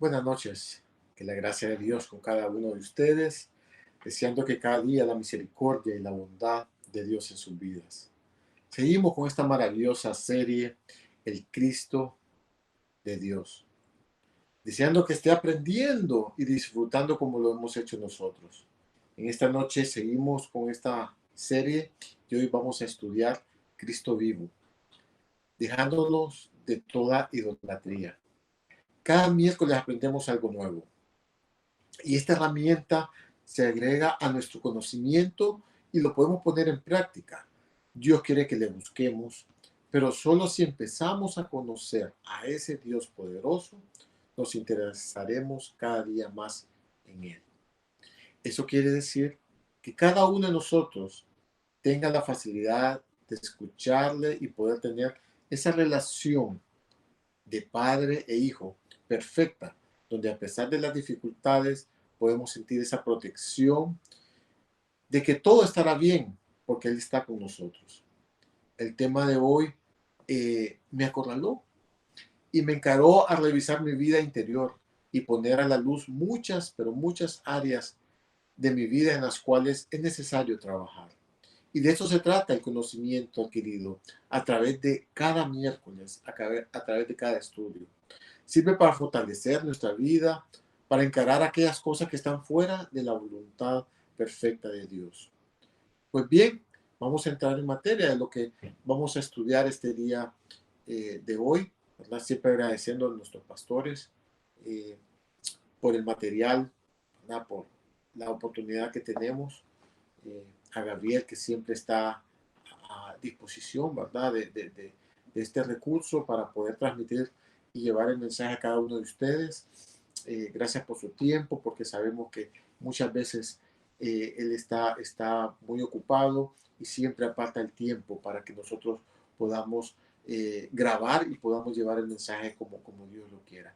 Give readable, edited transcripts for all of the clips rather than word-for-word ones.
Buenas noches, que la gracia de Dios con cada uno de ustedes, deseando que cada día la misericordia y la bondad de Dios en sus vidas. Seguimos con esta maravillosa serie, El Cristo de Dios, deseando que esté aprendiendo y disfrutando como lo hemos hecho nosotros. En esta noche seguimos con esta serie y hoy vamos a estudiar Cristo vivo, dejándonos de toda idolatría. Cada miércoles aprendemos algo nuevo. Y esta herramienta se agrega a nuestro conocimiento y lo podemos poner en práctica. Dios quiere que le busquemos, pero solo si empezamos a conocer a ese Dios poderoso, nos interesaremos cada día más en Él. Eso quiere decir que cada uno de nosotros tenga la facilidad de escucharle y poder tener esa relación de padre e hijo perfecta, donde a pesar de las dificultades podemos sentir esa protección de que todo estará bien porque Él está con nosotros. El tema de hoy me acorraló y me encaró a revisar mi vida interior y poner a la luz muchas, pero muchas áreas de mi vida en las cuales es necesario trabajar. Y de eso se trata el conocimiento adquirido a través de cada miércoles, a través de cada estudio. Sirve para fortalecer nuestra vida, para encarar aquellas cosas que están fuera de la voluntad perfecta de Dios. Pues bien, vamos a entrar en materia de lo que vamos a estudiar este día de hoy, ¿verdad? Siempre agradeciendo a nuestros pastores eh, por el material, ¿verdad? Por la oportunidad que tenemos, a Gabriel que siempre está a disposición, ¿verdad? De este recurso para poder transmitir y llevar el mensaje a cada uno de ustedes. Gracias por su tiempo, porque sabemos que muchas veces él está muy ocupado y siempre aparta el tiempo para que nosotros podamos grabar y podamos llevar el mensaje como Dios lo quiera.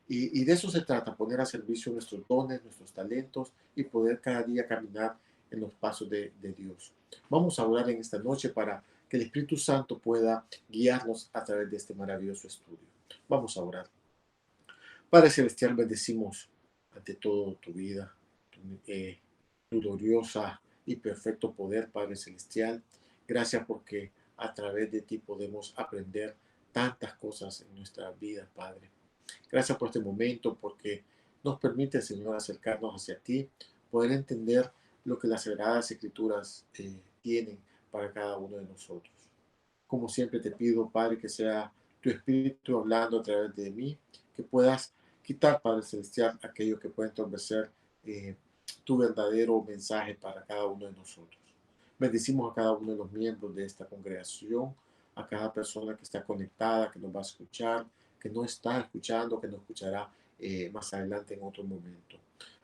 Y de eso se trata, poner a servicio nuestros dones, nuestros talentos y poder cada día caminar en los pasos de Dios. Vamos a orar en esta noche para que el Espíritu Santo pueda guiarnos a través de este maravilloso estudio. Vamos a orar. Padre Celestial, bendecimos ante todo tu vida, tu gloriosa y perfecto poder, Padre Celestial. Gracias porque a través de ti podemos aprender tantas cosas en nuestra vida, Padre. Gracias por este momento, porque nos permite, Señor, acercarnos hacia ti, poder entender lo que las Sagradas Escrituras tienen para cada uno de nosotros. Como siempre te pido, Padre, que sea tu Espíritu hablando a través de mí, que puedas quitar, Padre Celestial, aquello que pueda entorpecer eh, tu verdadero mensaje para cada uno de nosotros. Bendecimos a cada uno de los miembros de esta congregación, a cada persona que está conectada, que nos va a escuchar, que no está escuchando, que nos escuchará más adelante en otro momento.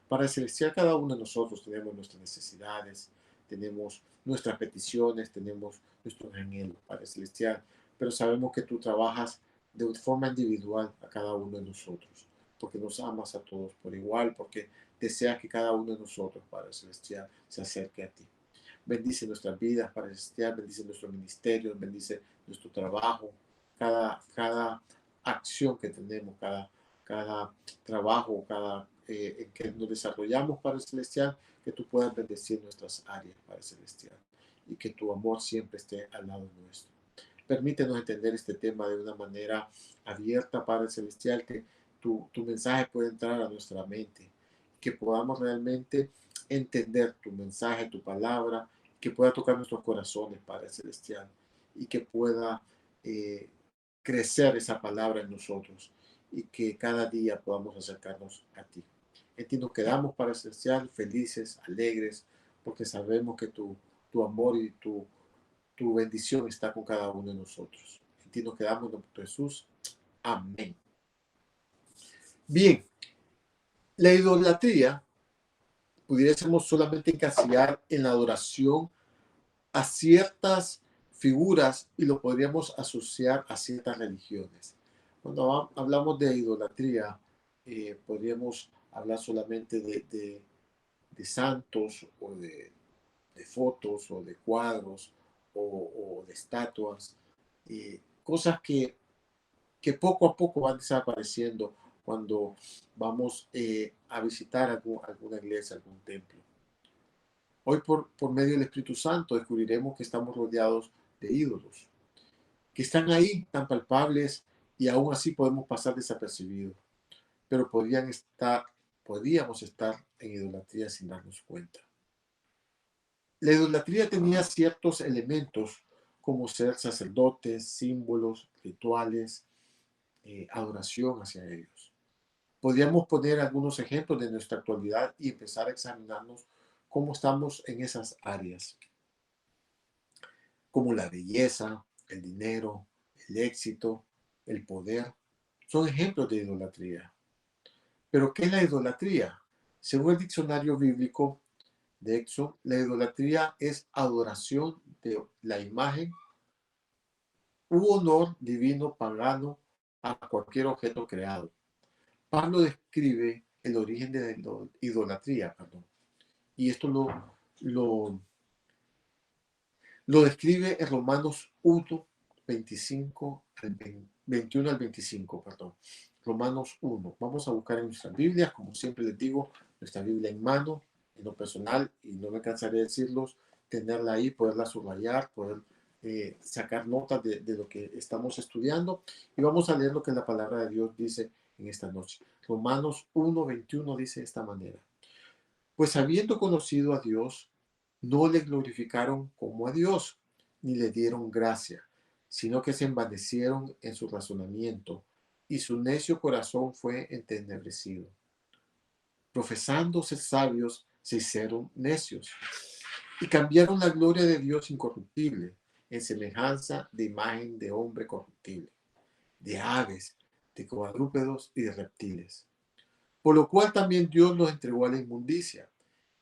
Para Celestial, cada uno de nosotros tenemos nuestras necesidades, tenemos nuestras peticiones, tenemos nuestros anhelos, Padre Celestial, pero sabemos que tú trabajas de forma individual a cada uno de nosotros, porque nos amas a todos por igual, porque deseas que cada uno de nosotros, Padre Celestial, se acerque a ti. Bendice nuestras vidas, Padre Celestial, bendice nuestro ministerio, bendice nuestro trabajo, cada acción que tenemos, cada trabajo, en que nos desarrollamos, Padre Celestial, que tú puedas bendecir nuestras áreas, Padre Celestial, y que tu amor siempre esté al lado nuestro. Permítenos entender este tema de una manera abierta, Padre Celestial, que tu mensaje pueda entrar a nuestra mente, que podamos realmente entender tu mensaje, tu palabra, que pueda tocar nuestros corazones, Padre Celestial, y que pueda eh, crecer esa palabra en nosotros y que cada día podamos acercarnos a ti. En ti nos quedamos, Padre Celestial, felices, alegres, porque sabemos que tu amor y tu bendición está con cada uno de nosotros. En ti nos quedamos en nombre de Jesús. Amén. Bien, la idolatría pudiésemos solamente encasillar en la adoración a ciertas figuras y lo podríamos asociar a ciertas religiones. Cuando hablamos de idolatría, podríamos hablar solamente de santos o de fotos o de cuadros o de estatuas, cosas que poco a poco van desapareciendo cuando vamos a visitar alguna iglesia, algún templo. Hoy por medio del Espíritu Santo descubriremos que estamos rodeados de ídolos, que están ahí tan palpables y aún así podemos pasar desapercibidos, pero podíamos estar en idolatría sin darnos cuenta. La idolatría tenía ciertos elementos como ser sacerdotes, símbolos, rituales, adoración hacia ellos. Podríamos poner algunos ejemplos de nuestra actualidad y empezar a examinarnos cómo estamos en esas áreas, como la belleza, el dinero, el éxito, el poder. Son ejemplos de idolatría. Pero ¿qué es la idolatría? Según el diccionario bíblico de Éxodo, la idolatría es adoración de la imagen u honor divino pagano a cualquier objeto creado. Pablo describe el origen de la idolatría, y esto lo, lo describe en Romanos 1, 21 al 25, perdón. Romanos 1. Vamos a buscar en nuestras Biblias, como siempre les digo, nuestra Biblia en mano, en lo personal, y no me cansaré de decirlos, tenerla ahí, poderla subrayar, poder sacar notas de lo que estamos estudiando, y vamos a leer lo que la palabra de Dios dice en esta noche. Romanos 1, 21 dice de esta manera: pues habiendo conocido a Dios, no le glorificaron como a Dios, ni le dieron gracia, sino que se envanecieron en su razonamiento, y su necio corazón fue entenebrecido. Profesando ser sabios, se hicieron necios, y cambiaron la gloria de Dios incorruptible en semejanza de imagen de hombre corruptible, de aves, de cuadrúpedos y de reptiles. Por lo cual también Dios los entregó a la inmundicia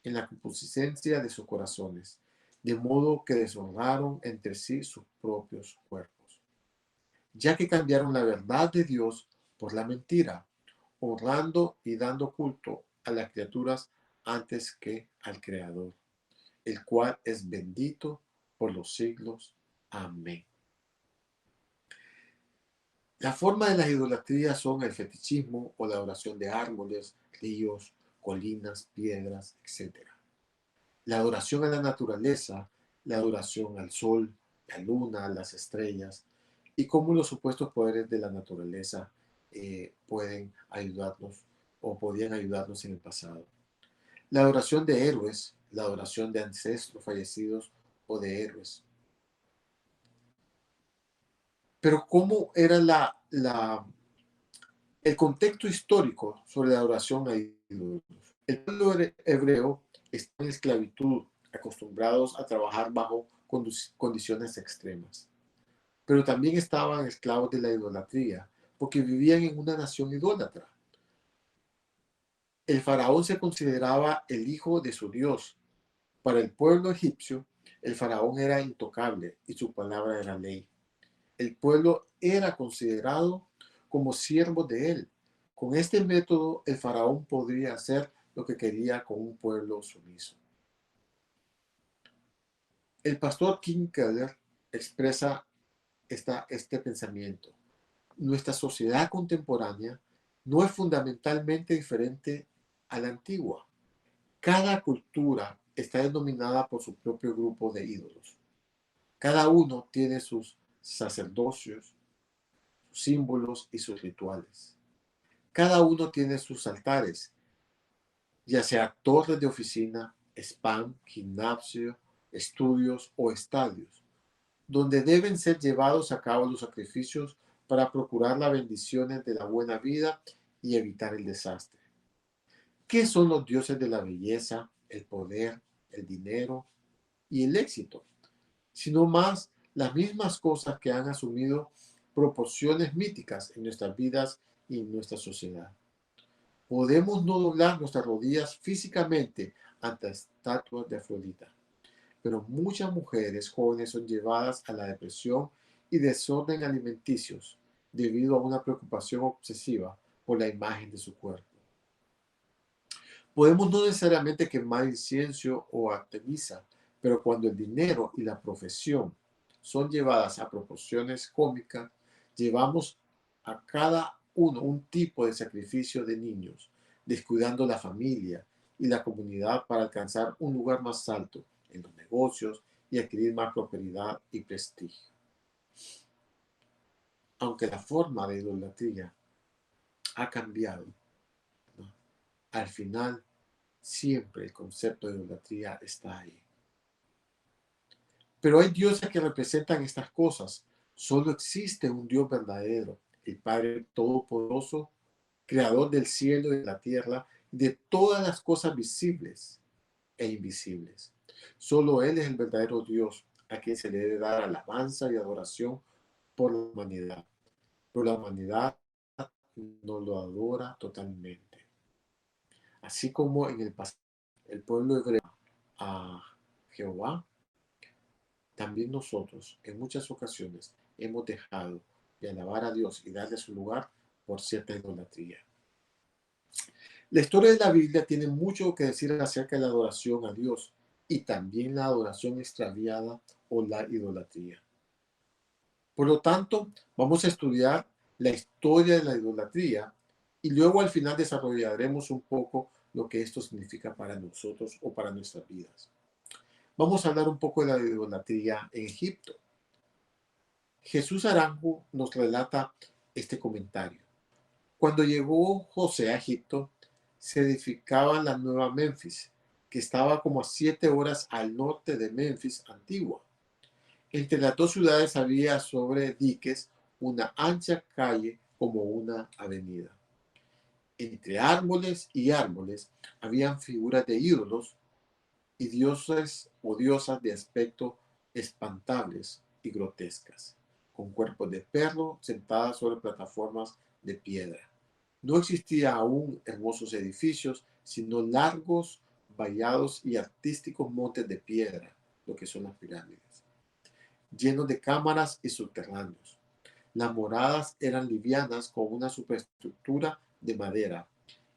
en la concupiscencia de sus corazones, de modo que deshonraron entre sí sus propios cuerpos, ya que cambiaron la verdad de Dios por la mentira, honrando y dando culto a las criaturas antes que al Creador, el cual es bendito por los siglos. Amén. La forma de las idolatrías son el fetichismo o la adoración de árboles, ríos, colinas, piedras, etc. La adoración a la naturaleza, la adoración al sol, la luna, las estrellas, y cómo los supuestos poderes de la naturaleza pueden ayudarnos o podían ayudarnos en el pasado. La adoración de héroes, la adoración de ancestros fallecidos o de héroes. Pero ¿cómo era el contexto histórico sobre la adoración a ídolos? El pueblo hebreo está en esclavitud, acostumbrados a trabajar bajo condiciones extremas. Pero también estaban esclavos de la idolatría, porque vivían en una nación idólatra. El faraón se consideraba el hijo de su Dios. Para el pueblo egipcio, el faraón era intocable y su palabra era ley. El pueblo era considerado como siervo de él. Con este método, el faraón podría hacer lo que quería con un pueblo sumiso. El pastor Tim Keller expresa este pensamiento. Nuestra sociedad contemporánea no es fundamentalmente diferente a la antigua. Cada cultura está denominada por su propio grupo de ídolos. Cada uno tiene sus sacerdocios, sus símbolos y sus rituales. Cada uno tiene sus altares, ya sea torres de oficina, spam, gimnasio, estudios o estadios, donde deben ser llevados a cabo los sacrificios para procurar las bendiciones de la buena vida y evitar el desastre. ¿Qué son los dioses de la belleza, el poder, el dinero y el éxito? Sino más las mismas cosas que han asumido proporciones míticas en nuestras vidas y en nuestra sociedad. Podemos no doblar nuestras rodillas físicamente ante estatuas de Afrodita, pero muchas mujeres jóvenes son llevadas a la depresión y desorden alimenticios debido a una preocupación obsesiva por la imagen de su cuerpo. Podemos no necesariamente quemar incienso o artemisa, pero cuando el dinero y la profesión son llevadas a proporciones cómicas, llevamos a cada un tipo de sacrificio de niños, descuidando la familia y la comunidad para alcanzar un lugar más alto en los negocios y adquirir más prosperidad y prestigio. Aunque la forma de idolatría ha cambiado, ¿no? Al final siempre el concepto de idolatría está ahí. Pero hay dioses que representan estas cosas. Solo existe un Dios verdadero, el Padre Todopoderoso, creador del cielo y de la tierra, de todas las cosas visibles e invisibles. Solo Él es el verdadero Dios, a quien se le debe dar alabanza y adoración por la humanidad. Pero la humanidad no lo adora totalmente. Así como en el pasado el pueblo hebreo a Jehová, también nosotros en muchas ocasiones hemos dejado de alabar a Dios y darle su lugar por cierta idolatría. La historia de la Biblia tiene mucho que decir acerca de la adoración a Dios y también la adoración extraviada o la idolatría. Por lo tanto, vamos a estudiar la historia de la idolatría y luego al final desarrollaremos un poco lo que esto significa para nosotros o para nuestras vidas. Vamos a hablar un poco de la idolatría en Egipto. Jesús Arango nos relata este comentario. Cuando llegó José a Egipto, se edificaba la nueva Memphis, que estaba como a 7 horas al norte de Memphis antigua. Entre las dos ciudades había sobre diques una ancha calle como una avenida. Entre árboles y árboles habían figuras de ídolos y dioses o diosas de aspecto espantables y grotescas, con cuerpos de perro sentadas sobre plataformas de piedra. No existía aún hermosos edificios, sino largos, vallados y artísticos montes de piedra, lo que son las pirámides, llenos de cámaras y subterráneos. Las moradas eran livianas con una superestructura de madera.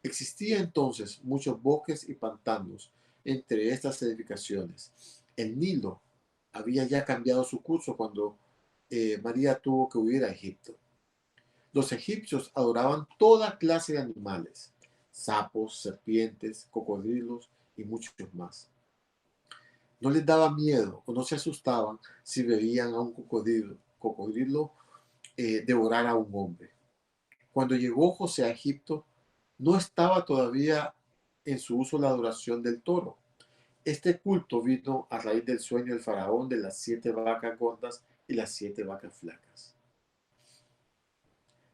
Existía entonces muchos bosques y pantanos entre estas edificaciones. El Nilo había ya cambiado su curso cuando María tuvo que huir a Egipto. Los egipcios adoraban toda clase de animales, sapos, serpientes, cocodrilos y muchos más. No les daba miedo o no se asustaban si veían a un cocodrilo devorar a un hombre. Cuando llegó José a Egipto, no estaba todavía en su uso la adoración del toro. Este culto vino a raíz del sueño del faraón de las 7 vacas gordas y las 7 vacas flacas.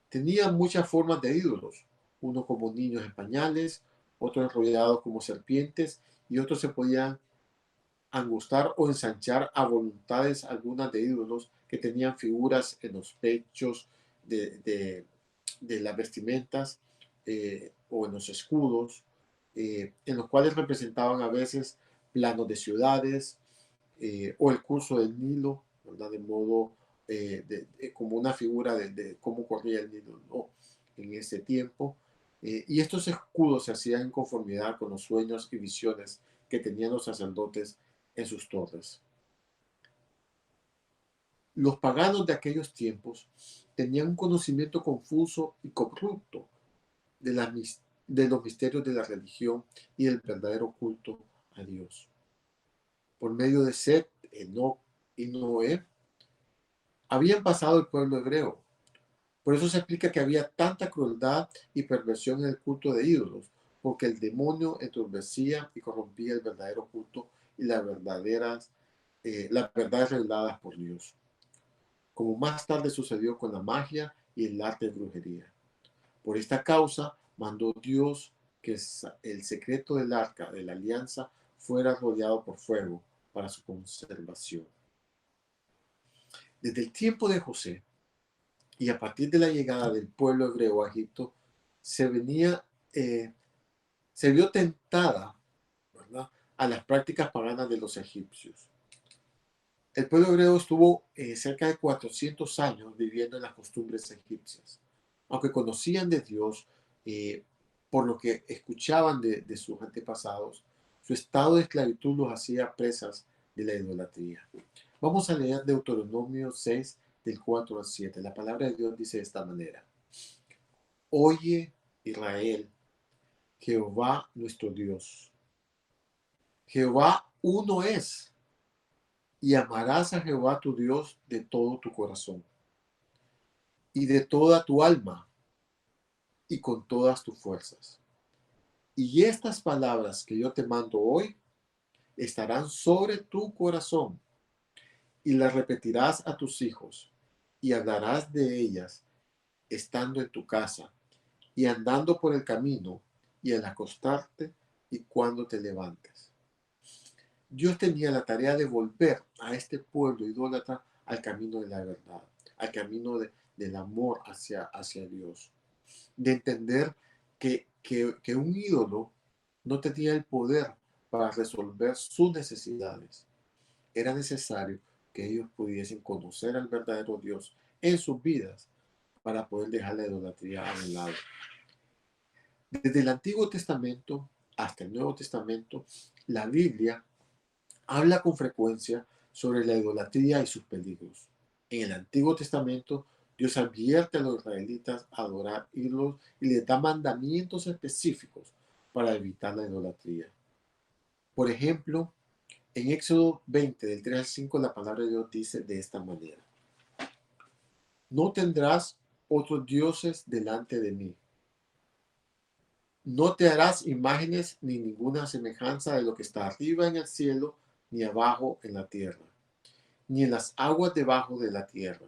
Tenían muchas formas de ídolos, uno como niños en pañales, otros enrollados como serpientes y otros se podían angustar o ensanchar a voluntades algunas de ídolos que tenían figuras en los pechos de las vestimentas o en los escudos, en los cuales representaban a veces planos de ciudades o el curso del Nilo, ¿verdad? De modo como una figura de cómo corría el Nilo, ¿no? En ese tiempo. Y estos escudos se hacían en conformidad con los sueños y visiones que tenían los sacerdotes en sus torres. Los paganos de aquellos tiempos tenían un conocimiento confuso y corrupto de, de los misterios de la religión y del verdadero culto a Dios. Por medio de Set, Enoc y Noé, habían pasado el pueblo hebreo. Por eso se explica que había tanta crueldad y perversión en el culto de ídolos, porque el demonio entorpecía y corrompía el verdadero culto y las verdades reveladas por Dios, como más tarde sucedió con la magia y el arte de brujería. Por esta causa mandó Dios que el secreto del arca de la alianza fuera rodeado por fuego para su conservación. Desde el tiempo de José y a partir de la llegada del pueblo hebreo a Egipto, se venía, se vio tentada, ¿verdad?, a las prácticas paganas de los egipcios. El pueblo hebreo estuvo cerca de 400 años viviendo en las costumbres egipcias. Aunque conocían de Dios eh, por lo que escuchaban de sus antepasados, su estado de esclavitud los hacía presas de la idolatría. Vamos a leer Deuteronomio 6, del 4 al 7. La palabra de Dios dice de esta manera. Oye, Israel, Jehová nuestro Dios. Jehová uno es, y amarás a Jehová tu Dios de todo tu corazón, y de toda tu alma, y con todas tus fuerzas. Y estas palabras que yo te mando hoy estarán sobre tu corazón, y las repetirás a tus hijos, y hablarás de ellas estando en tu casa, y andando por el camino, y al acostarte, y cuando te levantes. Dios tenía la tarea de volver a este pueblo idólatra al camino de la verdad, al camino del amor hacia Dios, de entender que un ídolo no tenía el poder para resolver sus necesidades. Era necesario que ellos pudiesen conocer al verdadero Dios en sus vidas para poder dejar la idolatría a un lado. Desde el Antiguo Testamento hasta el Nuevo Testamento, la Biblia habla con frecuencia sobre la idolatría y sus peligros. En el Antiguo Testamento, Dios advierte a los israelitas a adorar ídolos y les da mandamientos específicos para evitar la idolatría. Por ejemplo, en Éxodo 20, del 3 al 5, la palabra de Dios dice de esta manera: No tendrás otros dioses delante de mí. No te harás imágenes ni ninguna semejanza de lo que está arriba en el cielo, ni abajo en la tierra, ni en las aguas debajo de la tierra.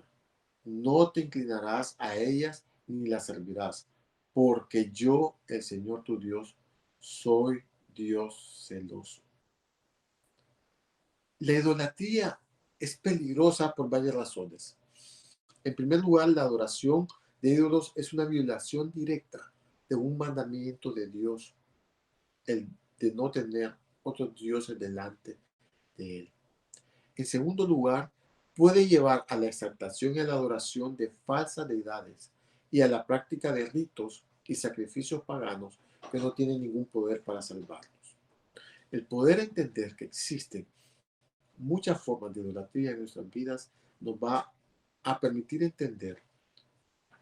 No te inclinarás a ellas ni las servirás, porque yo, el Señor tu Dios, soy Dios celoso. La idolatría es peligrosa por varias razones. En primer lugar, la adoración de ídolos es una violación directa de un mandamiento de Dios, el de no tener otros dioses delante de él. En segundo lugar, puede llevar a la exaltación y a la adoración de falsas deidades y a la práctica de ritos y sacrificios paganos que no tienen ningún poder para salvarnos. El poder entender que existen muchas formas de idolatría en nuestras vidas nos va a permitir entender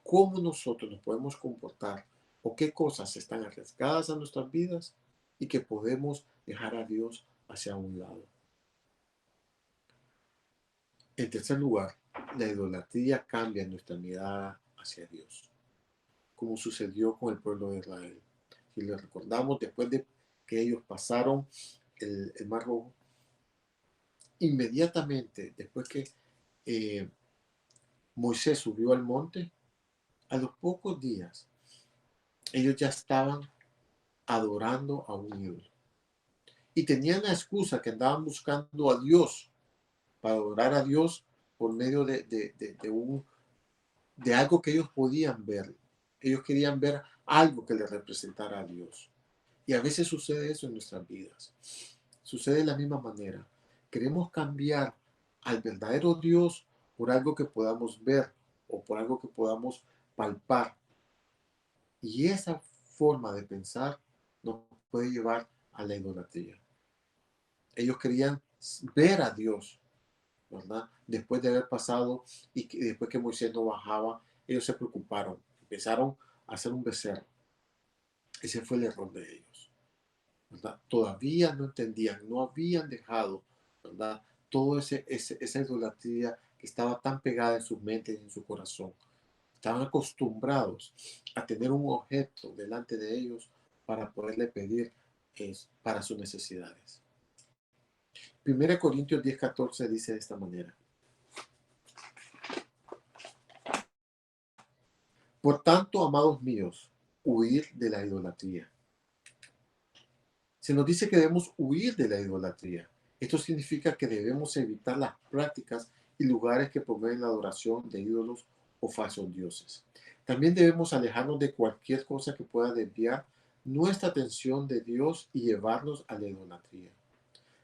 cómo nosotros nos podemos comportar o qué cosas están arriesgadas a nuestras vidas y que podemos dejar a Dios hacia un lado. En tercer lugar, la idolatría cambia nuestra mirada hacia Dios, como sucedió con el pueblo de Israel. Si le recordamos, después de que ellos pasaron el Mar Rojo, inmediatamente después que eh, Moisés subió al monte, a los pocos días, ellos ya estaban adorando a un ídolo. Y tenían la excusa que andaban buscando a Dios, para adorar a Dios por medio de algo que ellos podían ver. Ellos querían ver algo que les representara a Dios. Y a veces sucede eso en nuestras vidas. Sucede de la misma manera. Queremos cambiar al verdadero Dios por algo que podamos ver o por algo que podamos palpar. Y esa forma de pensar nos puede llevar a la idolatría. Ellos querían ver a Dios, ¿verdad? Después de haber pasado y después que Moisés no bajaba, ellos se preocuparon, empezaron a hacer un becerro. Ese fue el error de ellos, ¿verdad? Todavía no entendían, no habían dejado, ¿verdad? Todo esa idolatría que estaba tan pegada en sus mentes y en su corazón. Estaban acostumbrados a tener un objeto delante de ellos para poderle pedir para sus necesidades. 1 Corintios 10:14 dice de esta manera: Por tanto, amados míos, huir de la idolatría. Se nos dice que debemos huir de la idolatría. Esto significa que debemos evitar las prácticas y lugares que promueven la adoración de ídolos o falsos dioses. También debemos alejarnos de cualquier cosa que pueda desviar nuestra atención de Dios y llevarnos a la idolatría.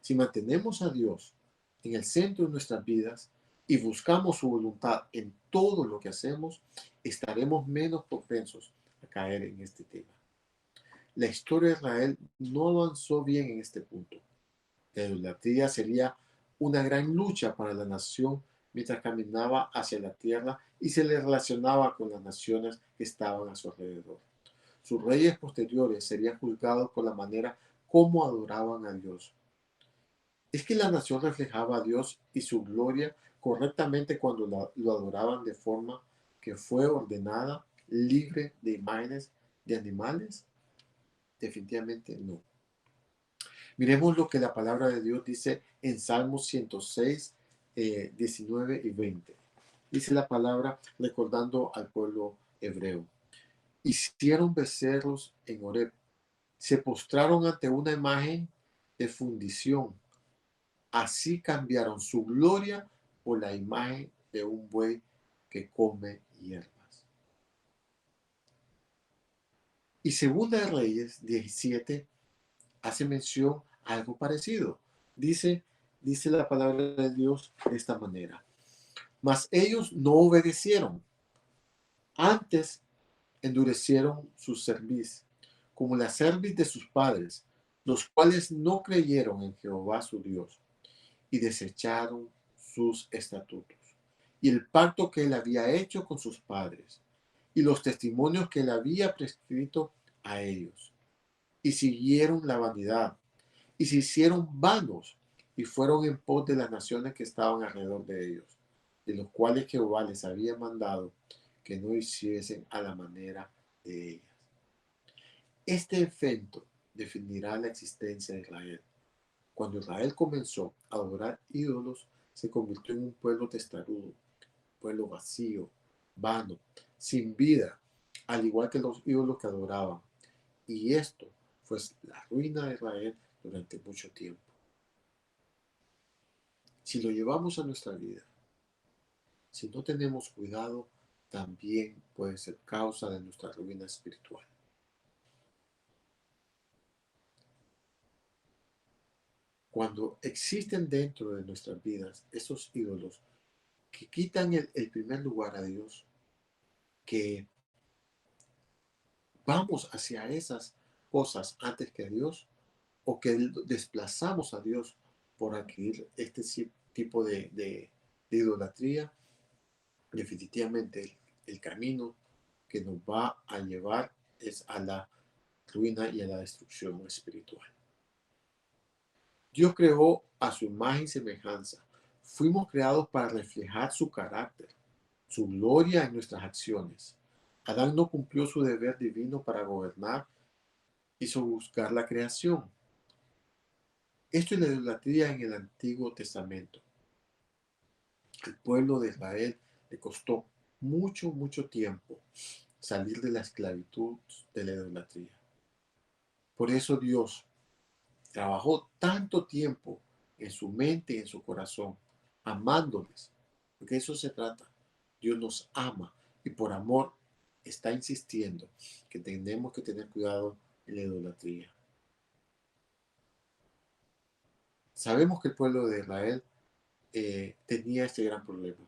Si mantenemos a Dios en el centro de nuestras vidas y buscamos su voluntad en todo lo que hacemos, estaremos menos propensos a caer en este tema. La historia de Israel no avanzó bien en este punto. La idolatría sería una gran lucha para la nación mientras caminaba hacia la tierra y se le relacionaba con las naciones que estaban a su alrededor. Sus reyes posteriores serían juzgados por la manera como adoraban a Dios. Es que la nación reflejaba a Dios y su gloria correctamente cuando lo adoraban de forma que fue ordenada, libre de imágenes de animales. Definitivamente no. Miremos lo que la palabra de Dios dice en Salmos 106, 19 y 20. Dice la palabra recordando al pueblo hebreo. Hicieron becerros en Horeb. Se postraron ante una imagen de fundición. Así cambiaron su gloria por la imagen de un buey que come hierbas. Y Segunda de Reyes 17 hace mención a algo parecido. Dice, dice la palabra de Dios de esta manera. Mas ellos no obedecieron. Antes endurecieron su cerviz, como la cerviz de sus padres, los cuales no creyeron en Jehová su Dios, y desecharon sus estatutos, y el pacto que él había hecho con sus padres, y los testimonios que él había prescrito a ellos, y siguieron la vanidad, y se hicieron vanos, y fueron en pos de las naciones que estaban alrededor de ellos, de los cuales Jehová les había mandado que no hiciesen a la manera de ellas. Este evento definirá la existencia de Israel. Cuando Israel comenzó a adorar ídolos, se convirtió en un pueblo testarudo, pueblo vacío, vano, sin vida, al igual que los ídolos que adoraban. Y esto fue la ruina de Israel durante mucho tiempo. Si lo llevamos a nuestra vida, si no tenemos cuidado, también puede ser causa de nuestra ruina espiritual. Cuando existen dentro de nuestras vidas esos ídolos que quitan el primer lugar a Dios, que vamos hacia esas cosas antes que a Dios, o que desplazamos a Dios por adquirir este tipo de idolatría, definitivamente el camino que nos va a llevar es a la ruina y a la destrucción espiritual. Dios creó a su imagen y semejanza. Fuimos creados para reflejar su carácter, su gloria en nuestras acciones. Adán no cumplió su deber divino para gobernar, hizo buscar la creación. Esto es la idolatría en el Antiguo Testamento. Al pueblo de Israel le costó mucho, mucho tiempo salir de la esclavitud de la idolatría. Por eso Dios trabajó tanto tiempo en su mente y en su corazón, amándoles, porque eso se trata. Dios nos ama y por amor está insistiendo que tenemos que tener cuidado en la idolatría. Sabemos que el pueblo de Israel tenía este gran problema.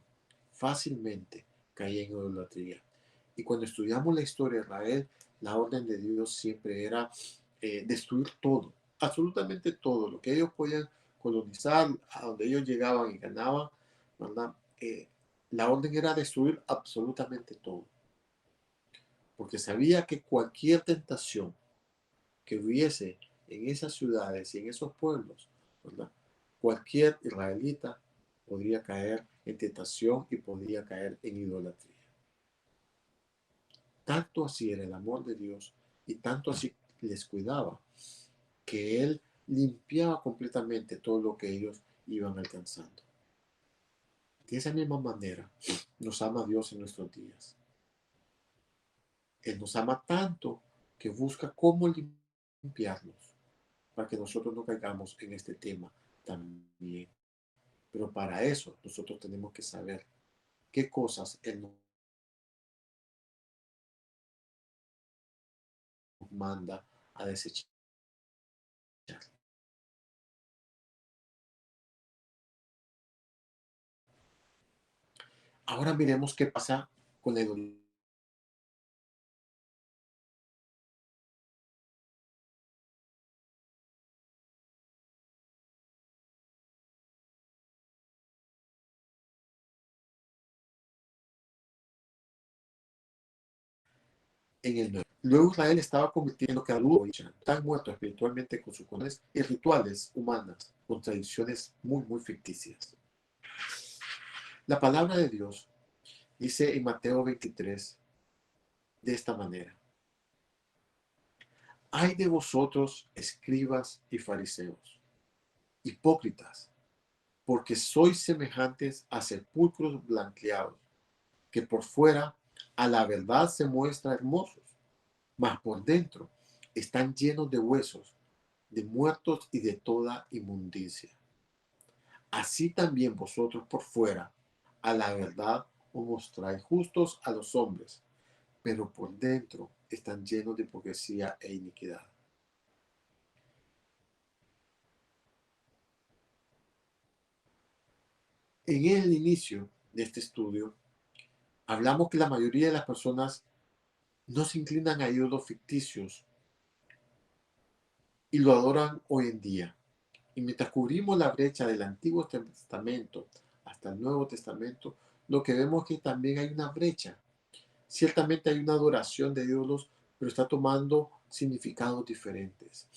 Fácilmente caía en idolatría. Y cuando estudiamos la historia de Israel, la orden de Dios siempre era destruir todo, absolutamente todo, lo que ellos podían colonizar, a donde ellos llegaban y ganaban, ¿verdad? La orden era destruir absolutamente todo, porque sabía que cualquier tentación que hubiese en esas ciudades y en esos pueblos, ¿verdad? Cualquier israelita podría caer en tentación y podría caer en idolatría. Tanto así era el amor de Dios y tanto así les cuidaba, que Él limpiaba completamente todo lo que ellos iban alcanzando. De esa misma manera nos ama Dios en nuestros días. Él nos ama tanto que busca cómo limpiarnos para que nosotros no caigamos en este tema también. Pero para eso nosotros tenemos que saber qué cosas Él nos manda a desechar. Ahora miremos qué pasa con la idolatría. en el nuevo. Luego Israel estaba convirtiendo cada uno tan muerto espiritualmente con sus condes y rituales humanas, con tradiciones muy, muy ficticias. La palabra de Dios dice en Mateo 23 de esta manera: Ay de vosotros, escribas y fariseos, hipócritas, porque sois semejantes a sepulcros blanqueados, que por fuera a la verdad se muestran hermosos, mas por dentro están llenos de huesos, de muertos y de toda inmundicia. Así también vosotros por fuera a la verdad os mostráis justos a los hombres, pero por dentro están llenos de hipocresía e iniquidad. En el inicio de este estudio, hablamos que la mayoría de las personas no se inclinan a ídolos ficticios y lo adoran hoy en día. Y mientras cubrimos la brecha del Antiguo Testamento hasta el Nuevo Testamento, lo que vemos es que también hay una brecha. Ciertamente hay una adoración de ídolos, pero está tomando significados diferentes.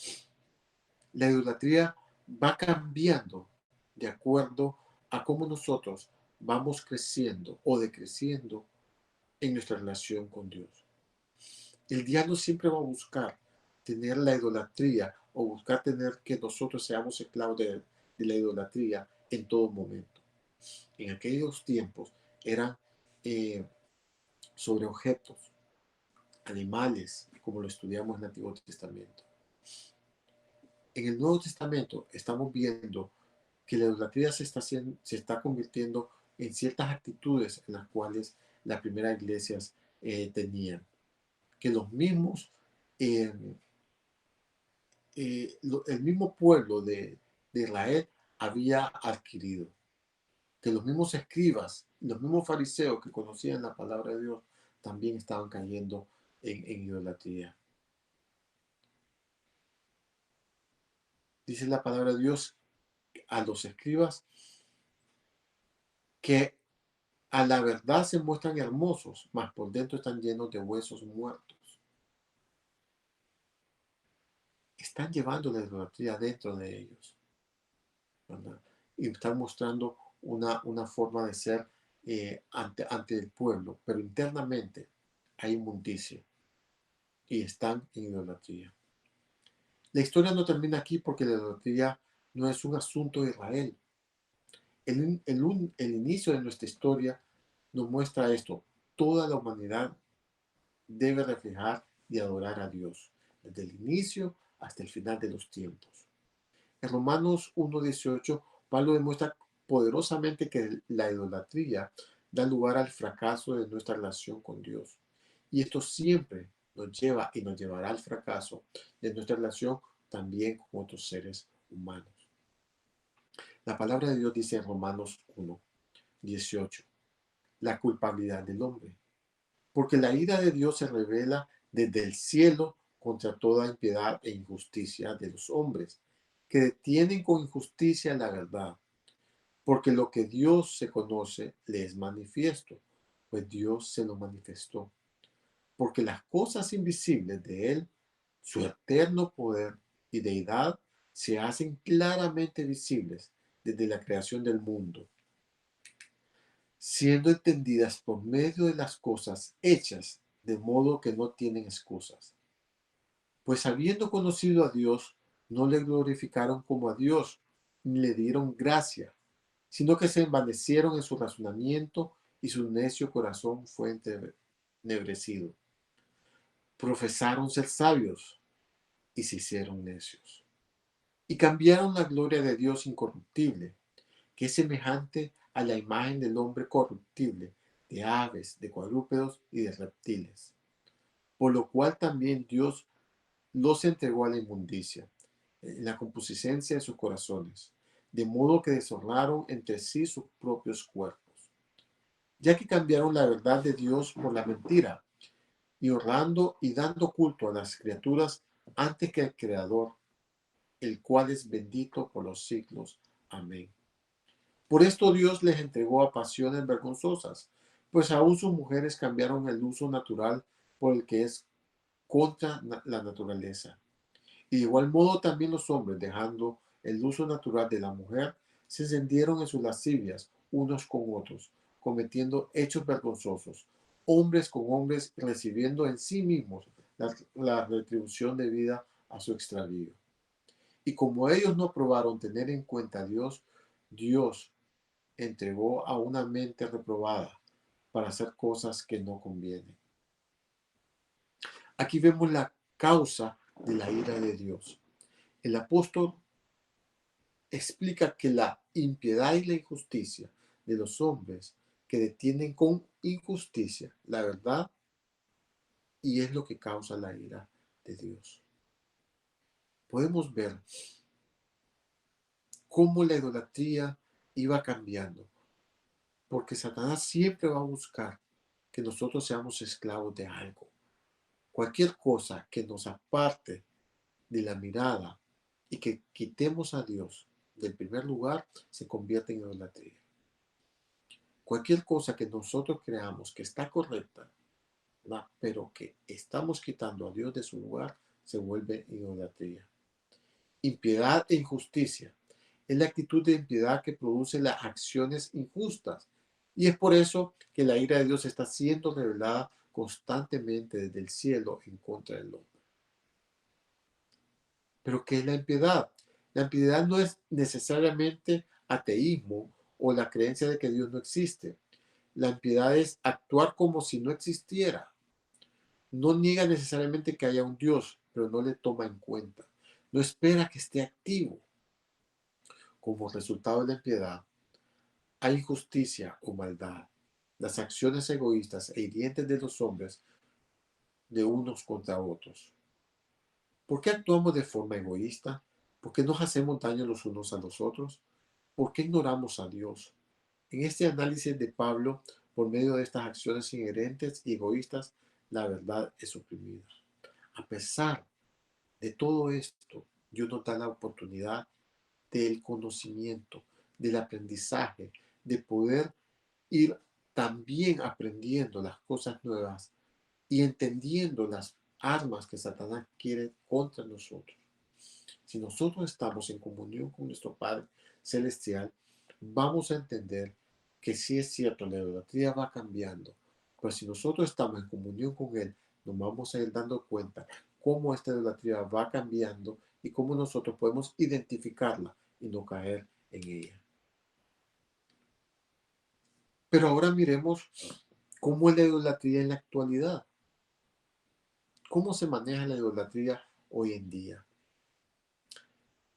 La idolatría va cambiando de acuerdo a cómo nosotros vamos creciendo o decreciendo en nuestra relación con Dios. El diablo siempre va a buscar tener la idolatría o buscar tener que nosotros seamos esclavos de la idolatría en todo momento. En aquellos tiempos eran sobre objetos, animales, como lo estudiamos en el Antiguo Testamento. En el Nuevo Testamento estamos viendo que la idolatría se está convirtiendo en ciertas actitudes en las cuales las primeras iglesias tenían. Que los mismos, eh, el mismo pueblo de Israel había adquirido. Que los mismos escribas, los mismos fariseos que conocían la palabra de Dios, también estaban cayendo en idolatría. Dice la palabra de Dios a los escribas que a la verdad se muestran hermosos, mas por dentro están llenos de huesos muertos. Están llevando la idolatría dentro de ellos, ¿verdad? Y están mostrando una forma de ser ante el pueblo, pero internamente hay inmundicia y están en idolatría. La historia no termina aquí porque la idolatría no es un asunto de Israel. El inicio de nuestra historia nos muestra esto. Toda la humanidad debe reflejar y adorar a Dios, desde el inicio hasta el final de los tiempos. En Romanos 1:18, Pablo demuestra poderosamente que la idolatría da lugar al fracaso de nuestra relación con Dios. Y esto siempre nos lleva y nos llevará al fracaso de nuestra relación también con otros seres humanos. La palabra de Dios dice en Romanos 1:18, la culpabilidad del hombre. Porque la ira de Dios se revela desde el cielo contra toda impiedad e injusticia de los hombres, que detienen con injusticia la verdad. Porque lo que Dios se conoce le es manifiesto, pues Dios se lo manifestó. Porque las cosas invisibles de Él, su eterno poder y deidad, se hacen claramente visibles desde la creación del mundo, siendo entendidas por medio de las cosas hechas, de modo que no tienen excusas. Pues habiendo conocido a Dios, no le glorificaron como a Dios, ni le dieron gracia, sino que se envanecieron en su razonamiento y su necio corazón fue entenebrecido. Profesaron ser sabios y se hicieron necios. Y cambiaron la gloria de Dios incorruptible, que es semejante a la imagen del hombre corruptible, de aves, de cuadrúpedos y de reptiles. Por lo cual también Dios los entregó a la inmundicia, en la concupiscencia de sus corazones, de modo que deshonraron entre sí sus propios cuerpos, ya que cambiaron la verdad de Dios por la mentira, y honrando y dando culto a las criaturas antes que al Creador, el cual es bendito por los siglos. Amén. Por esto Dios les entregó a pasiones vergonzosas, pues aún sus mujeres cambiaron el uso natural por el que es contra la naturaleza. Y de igual modo también los hombres, dejando el uso natural de la mujer, se encendieron en sus lascivias unos con otros, cometiendo hechos vergonzosos, hombres con hombres, recibiendo en sí mismos la retribución debida a su extravío. Y como ellos no probaron tener en cuenta a Dios, Dios entregó a una mente reprobada para hacer cosas que no convienen. Aquí vemos la causa de la ira de Dios. El apóstol explica que la impiedad y la injusticia de los hombres que detienen con injusticia la verdad y es lo que causa la ira de Dios. Podemos ver cómo la idolatría iba cambiando, porque Satanás siempre va a buscar que nosotros seamos esclavos de algo. Cualquier cosa que nos aparte de la mirada y que quitemos a Dios del primer lugar se convierte en idolatría. Cualquier cosa que nosotros creamos que está correcta, ¿verdad?, pero que estamos quitando a Dios de su lugar, se vuelve idolatría. Impiedad e injusticia es la actitud de impiedad que produce las acciones injustas. Y es por eso que la ira de Dios está siendo revelada constantemente desde el cielo en contra del hombre. Pero ¿qué es la impiedad? La impiedad no es necesariamente ateísmo o la creencia de que Dios no existe. La impiedad es actuar como si no existiera. No niega necesariamente que haya un Dios, pero no le toma en cuenta. No espera que esté activo. Como resultado de la impiedad, hay injusticia o maldad. Las acciones egoístas e hirientes de los hombres de unos contra otros. ¿Por qué actuamos de forma egoísta? ¿Por qué nos hacemos daño los unos a los otros? ¿Por qué ignoramos a Dios? En este análisis de Pablo, por medio de estas acciones inherentes y egoístas, la verdad es suprimida. A pesar de todo esto, Dios nos da la oportunidad del conocimiento, del aprendizaje, de poder ir también aprendiendo las cosas nuevas y entendiendo las armas que Satanás quiere contra nosotros. Si nosotros estamos en comunión con nuestro Padre Celestial, vamos a entender que sí es cierto, la idolatría va cambiando, pero si nosotros estamos en comunión con Él, nos vamos a ir dando cuenta cómo esta idolatría va cambiando y cómo nosotros podemos identificarla y no caer en ella. Pero ahora miremos cómo es la idolatría en la actualidad. ¿Cómo se maneja la idolatría hoy en día?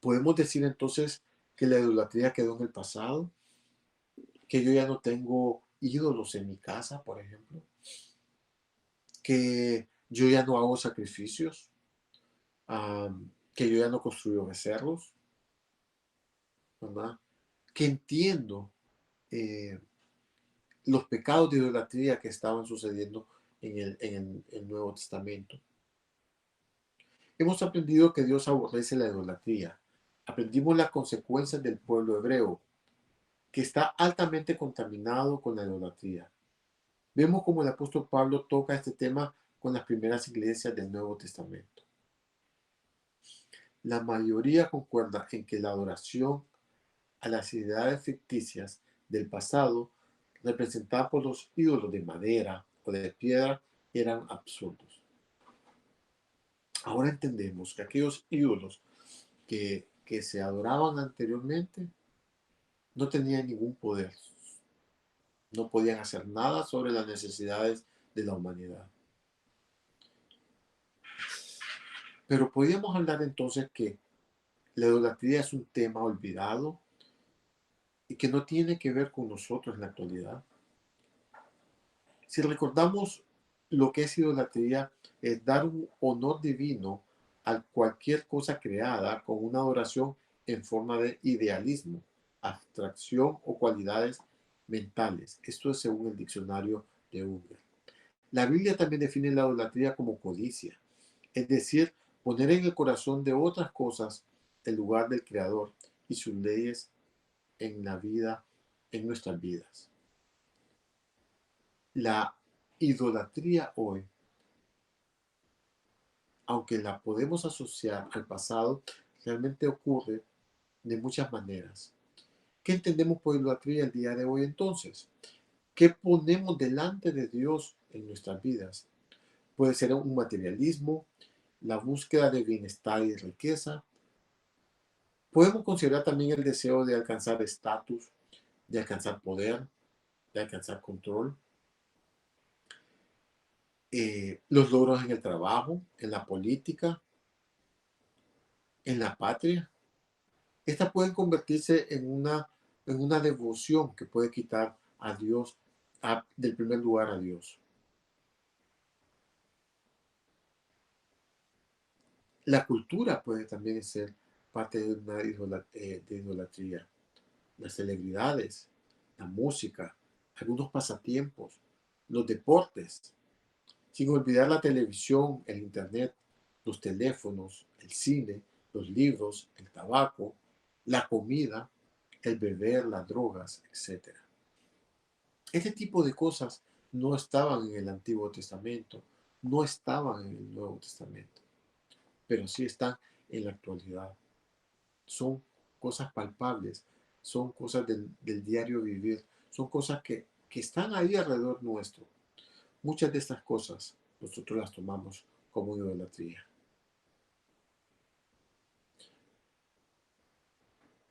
Podemos decir entonces que la idolatría quedó en el pasado, que yo ya no tengo ídolos en mi casa, por ejemplo, que yo ya no hago sacrificios, que yo ya no construyo becerros, ¿verdad? Que entiendo eh, los pecados de idolatría que estaban sucediendo en el Nuevo Testamento. Hemos aprendido que Dios aborrece la idolatría. Aprendimos las consecuencias del pueblo hebreo, que está altamente contaminado con la idolatría. Vemos cómo el apóstol Pablo toca este tema con las primeras iglesias del Nuevo Testamento. La mayoría concuerda en que la adoración a las ideas ficticias del pasado, representadas por los ídolos de madera o de piedra, eran absurdos. Ahora entendemos que aquellos ídolos que se adoraban anteriormente no tenían ningún poder, no podían hacer nada sobre las necesidades de la humanidad. Pero podríamos hablar entonces que la idolatría es un tema olvidado y que no tiene que ver con nosotros en la actualidad. Si recordamos lo que es idolatría, es dar un honor divino a cualquier cosa creada con una adoración en forma de idealismo, abstracción o cualidades mentales. Esto es según el diccionario de Unger. La Biblia también define la idolatría como codicia, es decir, poner en el corazón de otras cosas el lugar del Creador y sus leyes en la vida, en nuestras vidas. La idolatría hoy aunque la podemos asociar al pasado, realmente ocurre de muchas maneras. ¿Qué entendemos por idolatría el día de hoy entonces? ¿Qué ponemos delante de Dios en nuestras vidas? Puede ser un materialismo, la búsqueda de bienestar y riqueza. Podemos considerar también el deseo de alcanzar estatus, de alcanzar poder, de alcanzar control, los logros en el trabajo, en la política, en la patria. Estas pueden convertirse en una devoción que puede quitar a Dios, del primer lugar a Dios. La cultura puede también ser parte de una de idolatría. Las celebridades, la música, algunos pasatiempos, los deportes, sin olvidar la televisión, el internet, los teléfonos, el cine, los libros, el tabaco, la comida, el beber, las drogas, etc. Este tipo de cosas no estaban en el Antiguo Testamento, no estaban en el Nuevo Testamento, pero sí están en la actualidad. Son cosas palpables, son cosas del diario vivir, son cosas que están ahí alrededor nuestro. Muchas de estas cosas nosotros las tomamos como idolatría.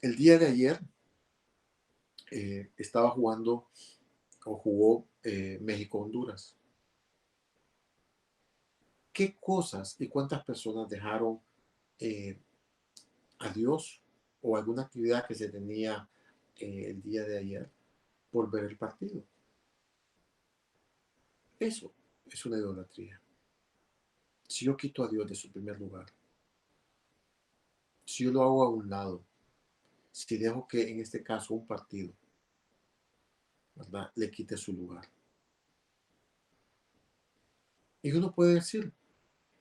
El día de ayer estaba jugando o jugó México-Honduras. ¿Qué cosas y cuántas personas dejaron eh, a Dios o alguna actividad que se tenía el día de ayer por ver el partido? Eso es una idolatría. Si yo quito a Dios de su primer lugar, si yo lo hago a un lado, si dejo que en este caso un partido, ¿verdad?, le quite su lugar. Y uno puede decir,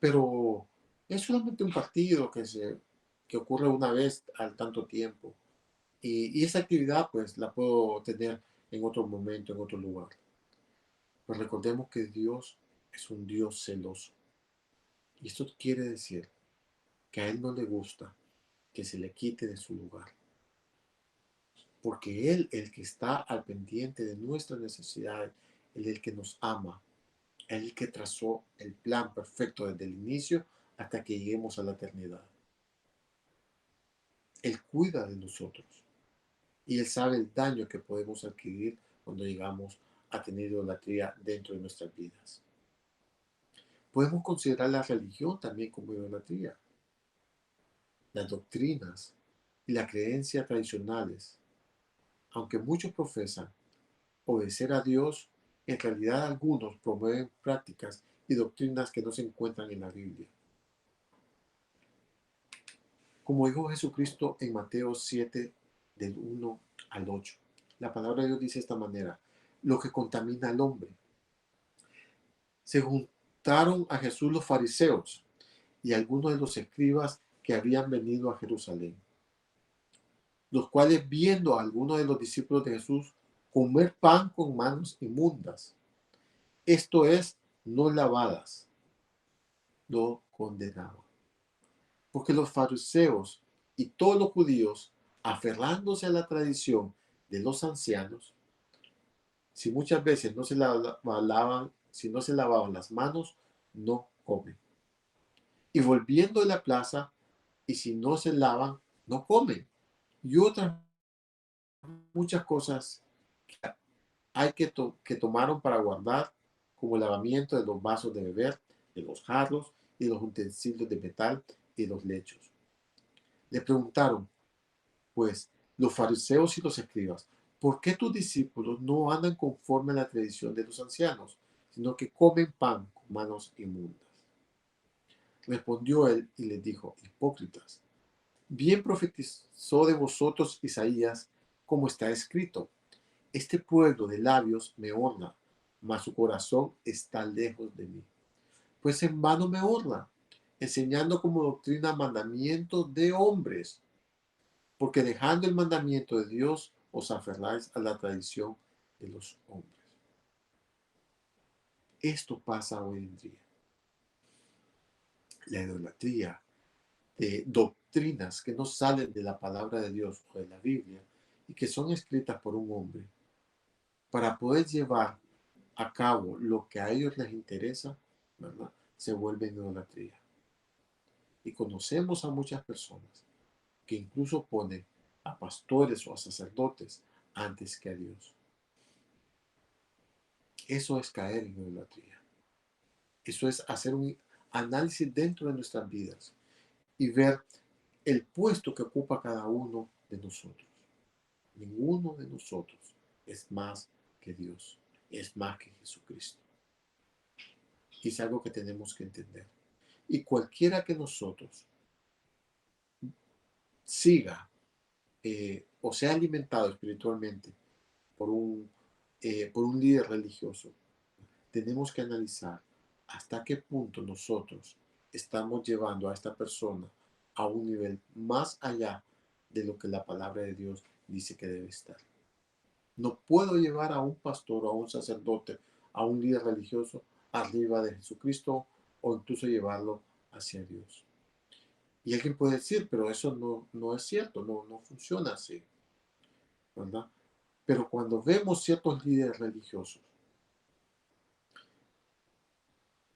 pero es solamente un partido que ocurre una vez al tanto tiempo. Y esa actividad pues la puedo tener en otro momento, en otro lugar. Pues recordemos que Dios es un Dios celoso. Y esto quiere decir que a Él no le gusta que se le quite de su lugar. Porque Él, el que está al pendiente de nuestras necesidades, Él el que nos ama, Él el que trazó el plan perfecto desde el inicio hasta que lleguemos a la eternidad. Él cuida de nosotros y Él sabe el daño que podemos adquirir cuando llegamos a tener idolatría dentro de nuestras vidas. Podemos considerar la religión también como idolatría. Las doctrinas y las creencias tradicionales, aunque muchos profesan obedecer a Dios, en realidad algunos promueven prácticas y doctrinas que no se encuentran en la Biblia. Como dijo Jesucristo en Mateo 7, del 1 al 8. La palabra de Dios dice de esta manera: lo que contamina al hombre. Se juntaron a Jesús los fariseos y algunos de los escribas que habían venido a Jerusalén, los cuales, viendo a algunos de los discípulos de Jesús comer pan con manos inmundas, esto es, no lavadas, lo condenaban. Porque los fariseos y todos los judíos, aferrándose a la tradición de los ancianos, si muchas veces no se lavaban, si no se lavaban las manos, no comen. Y volviendo de la plaza, y si no se lavan, no comen. Y otras muchas cosas que hay que tomaron para guardar, como el lavamiento de los vasos de beber, de los jarros y de los utensilios de metal y de los lechos. Le preguntaron, pues, los fariseos y los escribas: ¿por qué tus discípulos no andan conforme a la tradición de los ancianos, sino que comen pan con manos inmundas? Respondió él y les dijo: hipócritas, bien profetizó de vosotros Isaías, como está escrito: este pueblo de labios me honra, mas su corazón está lejos de mí. Pues en vano me honra, enseñando como doctrina mandamientos de hombres, porque dejando el mandamiento de Dios os aferráis a la tradición de los hombres. Esto pasa hoy en día. la idolatría de doctrinas que no salen de la palabra de Dios o de la Biblia y que son escritas por un hombre para poder llevar a cabo lo que a ellos les interesa, ¿verdad? Se vuelve idolatría. Y conocemos a muchas personas que incluso ponen a pastores o a sacerdotes antes que a Dios. Eso es caer en idolatría. Eso es hacer un análisis dentro de nuestras vidas y ver el puesto que ocupa cada uno de nosotros. Ninguno de nosotros es más que Dios, es más que Jesucristo. Y es algo que tenemos que entender. Y cualquiera que nosotros siga o sea alimentado espiritualmente por un líder religioso, tenemos que analizar hasta qué punto nosotros estamos llevando a esta persona a un nivel más allá de lo que la palabra de Dios dice que debe estar. No puedo llevar a un pastor o a un sacerdote, a un líder religioso arriba de Jesucristo o incluso llevarlo hacia Dios. Y alguien puede decir, pero eso no es cierto, no funciona así, ¿verdad? Pero cuando vemos ciertos líderes religiosos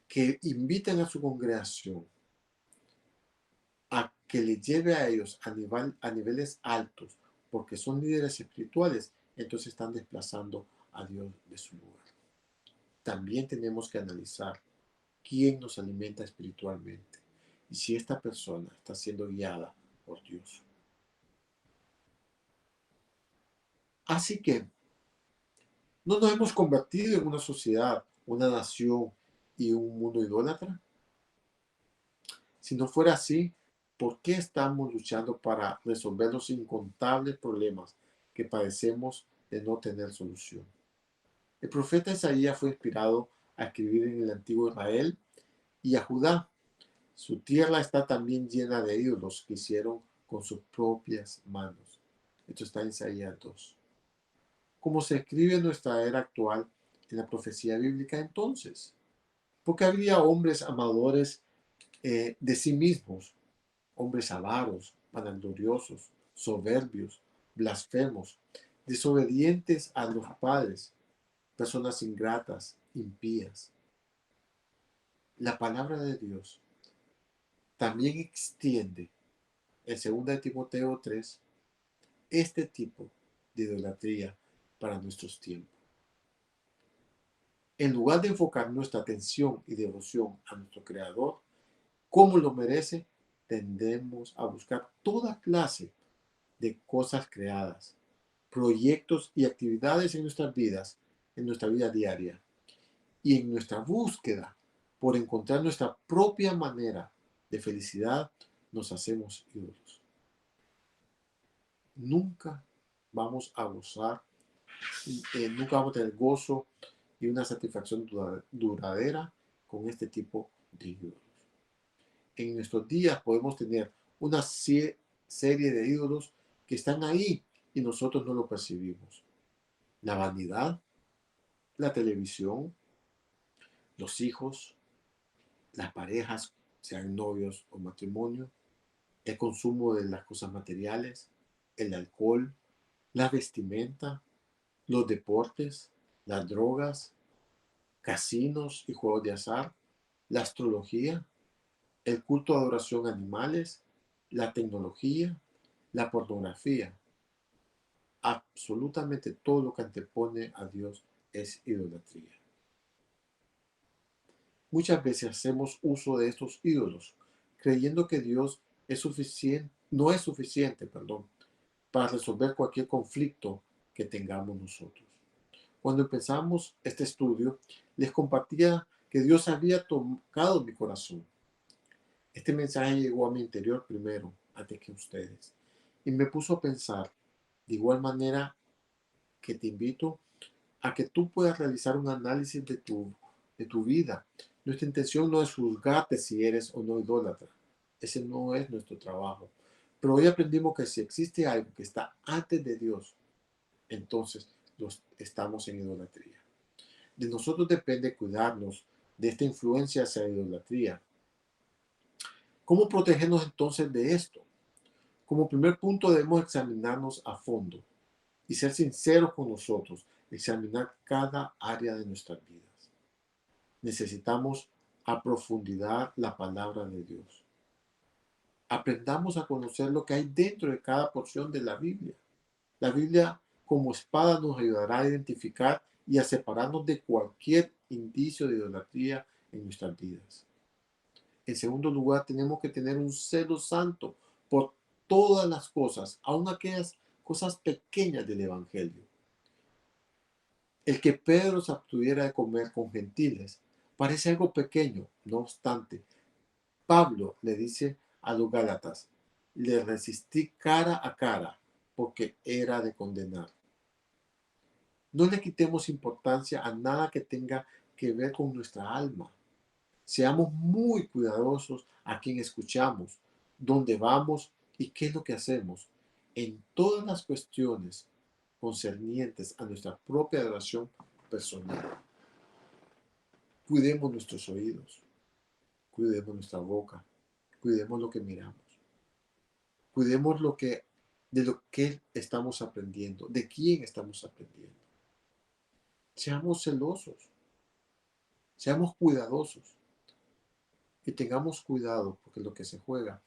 que invitan a su congregación a que le lleve a ellos a niveles altos, porque son líderes espirituales, entonces están desplazando a Dios de su lugar. También tenemos que analizar quién nos alimenta espiritualmente y si esta persona está siendo guiada por Dios. Así que no nos hemos convertido en una sociedad, una nación y un mundo idólatra. Si no fuera así, ¿por qué estamos luchando para resolver los incontables problemas que padecemos de no tener solución? El profeta Isaías fue inspirado a escribir en el antiguo Israel y a Judá. Su tierra está también llena de ídolos que hicieron con sus propias manos. Esto está en Isaías 2. Como se escribe en nuestra era actual en la profecía bíblica entonces. Porque había hombres amadores de sí mismos, hombres avaros, vanagloriosos, soberbios, blasfemos, desobedientes a los padres, personas ingratas, impías. La palabra de Dios también extiende en 2 de Timoteo 3 este tipo de idolatría para nuestros tiempos. En lugar de enfocar nuestra atención y devoción a nuestro Creador, como lo merece, tendemos a buscar toda clase de cosas creadas, proyectos y actividades en nuestras vidas, en nuestra vida diaria. Y en nuestra búsqueda por encontrar nuestra propia manera de felicidad, nos hacemos ídolos. Nunca vamos a gozar, nunca vamos a tener gozo y una satisfacción duradera con este tipo de ídolos. En nuestros días podemos tener una serie de ídolos que están ahí y nosotros no lo percibimos. La vanidad, la televisión, los hijos, las parejas, sean novios o matrimonio, el consumo de las cosas materiales, el alcohol, la vestimenta, los deportes, las drogas, casinos y juegos de azar, la astrología, el culto de adoración a animales, la tecnología, la pornografía. Absolutamente todo lo que antepone a Dios es idolatría. Muchas veces hacemos uso de estos ídolos, creyendo que Dios es suficiente, no es suficiente, para resolver cualquier conflicto que tengamos nosotros. Cuando empezamos este estudio, les compartía que Dios había tocado mi corazón. Este mensaje llegó a mi interior primero, antes que ustedes, y me puso a pensar, de igual manera que te invito a que tú puedas realizar un análisis de tu vida. Nuestra intención no es juzgarte si eres o no idólatra. Ese no es nuestro trabajo. Pero hoy aprendimos que si existe algo que está antes de Dios, entonces estamos en idolatría. De nosotros depende cuidarnos de esta influencia hacia la idolatría. ¿Cómo protegernos entonces de esto? Como primer punto debemos examinarnos a fondo y ser sinceros con nosotros, examinar cada área de nuestras vidas. Necesitamos a profundidad la palabra de Dios. Aprendamos a conocer lo que hay dentro de cada porción de la Biblia. La Biblia como espada nos ayudará a identificar y a separarnos de cualquier indicio de idolatría en nuestras vidas. En segundo lugar, tenemos que tener un celo santo por todas las cosas, aun aquellas cosas pequeñas del Evangelio. El que Pedro se abstuviera de comer con gentiles parece algo pequeño, no obstante, Pablo le dice a los Gálatas, le resistí cara a cara porque era de condenar. No le quitemos importancia a nada que tenga que ver con nuestra alma. Seamos muy cuidadosos a quien escuchamos, dónde vamos y qué es lo que hacemos. En todas las cuestiones concernientes a nuestra propia adoración personal. Cuidemos nuestros oídos, cuidemos nuestra boca, cuidemos lo que miramos, cuidemos de lo que estamos aprendiendo, de quién estamos aprendiendo. Seamos celosos, seamos cuidadosos y tengamos cuidado porque lo que se juega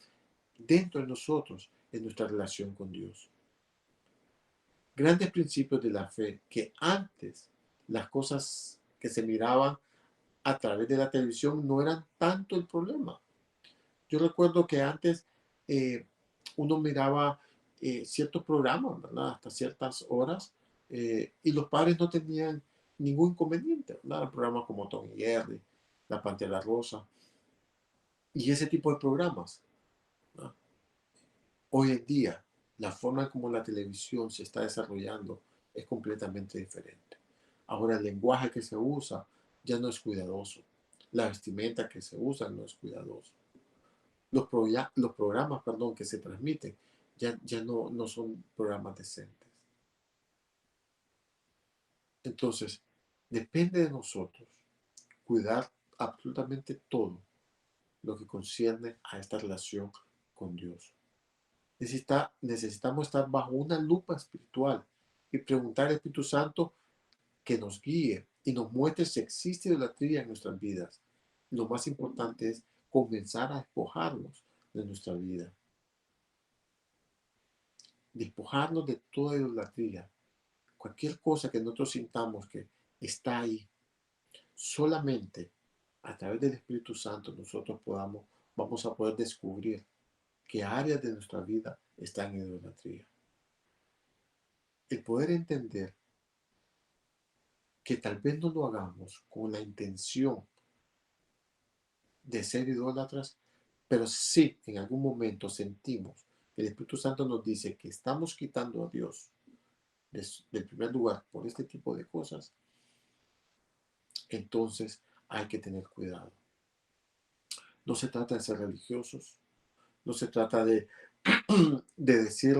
dentro de nosotros es nuestra relación con Dios. Grandes principios de la fe que antes las cosas que se miraban a través de la televisión no eran tanto el problema. Yo recuerdo que antes eh, uno miraba ciertos programas, ¿verdad? Hasta ciertas horas, y los padres no tenían ningún inconveniente, ¿verdad? Programas como Tom y Jerry, La Pantera Rosa, y ese tipo de programas, ¿verdad? Hoy en día, la forma como la televisión se está desarrollando es completamente diferente. Ahora el lenguaje que se usa ya no es cuidadoso. La vestimenta que se usa no es cuidadoso. Los programas, perdón, que se transmiten ya no son programas decentes. Entonces, depende de nosotros cuidar absolutamente todo lo que concierne a esta relación con Dios. Necesitamos estar bajo una lupa espiritual y preguntar al Espíritu Santo que nos guíe y nos muestre si existe idolatría en nuestras vidas. Lo más importante es comenzar a despojarnos de nuestra vida, despojarnos de toda idolatría, cualquier cosa que nosotros sintamos que está ahí. Solamente a través del Espíritu Santo vamos a poder descubrir qué áreas de nuestra vida están en idolatría. El poder entender que tal vez no lo hagamos con la intención de ser idólatras, pero sí en algún momento sentimos que el Espíritu Santo nos dice que estamos quitando a Dios del primer lugar por este tipo de cosas, entonces hay que tener cuidado. No se trata de ser religiosos, no se trata de decir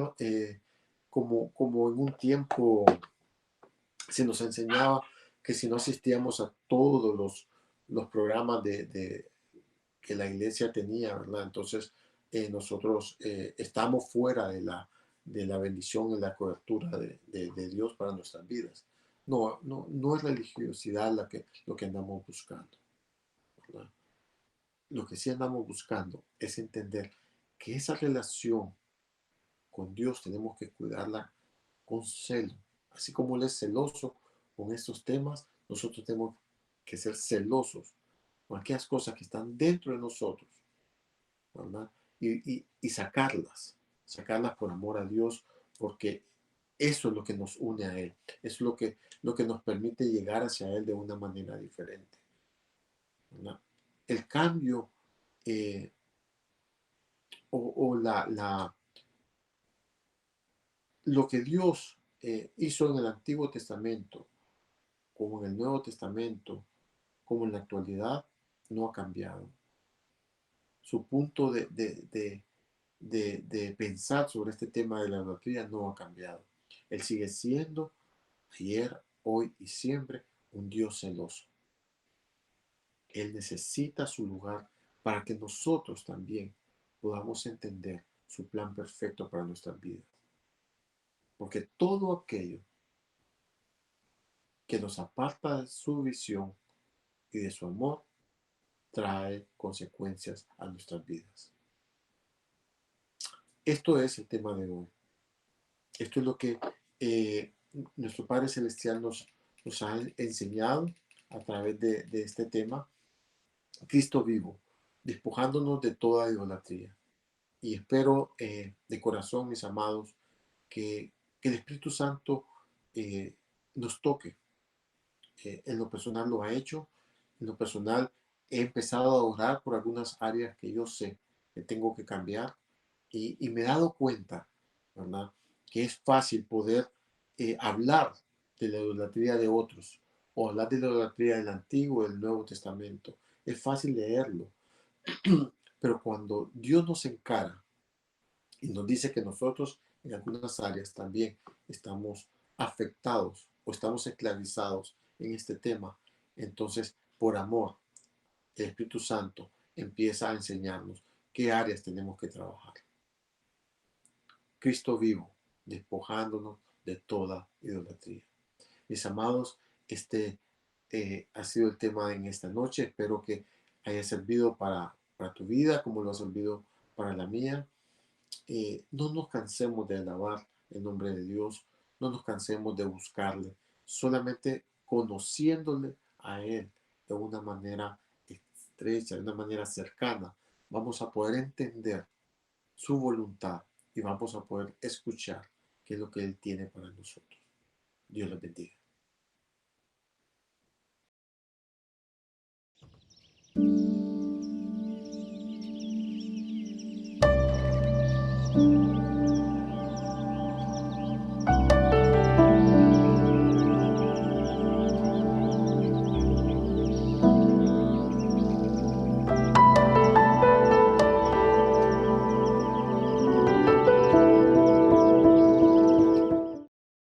como en un tiempo se nos enseñaba que si no asistíamos a todos los programas que la iglesia tenía, ¿verdad? Entonces nosotros estamos fuera de la bendición y la cobertura de Dios para nuestras vidas. No es religiosidad lo que andamos buscando, ¿verdad? Lo que sí andamos buscando es entender que esa relación con Dios tenemos que cuidarla con celo. Así como Él es celoso con estos temas, nosotros tenemos que ser celosos con aquellas cosas que están dentro de nosotros, ¿verdad? Y sacarlas por amor a Dios, porque eso es lo que nos une a Él, es lo que nos permite llegar hacia Él de una manera diferente, ¿verdad? El cambio eh, o lo que Dios hizo en el Antiguo Testamento, como en el Nuevo Testamento, como en la actualidad, no ha cambiado. Su punto de pensar sobre este tema de la idolatría no ha cambiado. Él sigue siendo, ayer, hoy y siempre, un Dios celoso. Él necesita su lugar para que nosotros también podamos entender su plan perfecto para nuestras vidas. Porque todo aquello que nos aparta de su visión y de su amor trae consecuencias a nuestras vidas. Esto es el tema de hoy. Esto es lo que eh, nuestro Padre Celestial nos ha enseñado a través de este tema. Cristo vivo, despojándonos de toda idolatría. Y espero de corazón, mis amados, que el Espíritu Santo eh, nos toque. En lo personal lo ha hecho. En lo personal he empezado a orar por algunas áreas que yo sé que tengo que cambiar. Y me he dado cuenta, ¿verdad? Que es fácil poder hablar de la idolatría de otros o hablar de la idolatría del Antiguo y del Nuevo Testamento. Es fácil leerlo, pero cuando Dios nos encara y nos dice que nosotros en algunas áreas también estamos afectados o estamos esclavizados en este tema, entonces por amor, el Espíritu Santo empieza a enseñarnos qué áreas tenemos que trabajar. Cristo vivo, despojándonos de toda idolatría. Mis amados, este ha sido el tema en esta noche. Espero que haya servido para tu vida como lo ha servido para la mía. No nos cansemos de alabar el nombre de Dios, no nos cansemos de buscarle, solamente conociéndole a Él de una manera estrecha, de una manera cercana, vamos a poder entender su voluntad y vamos a poder escuchar qué es lo que Él tiene para nosotros. Dios les bendiga.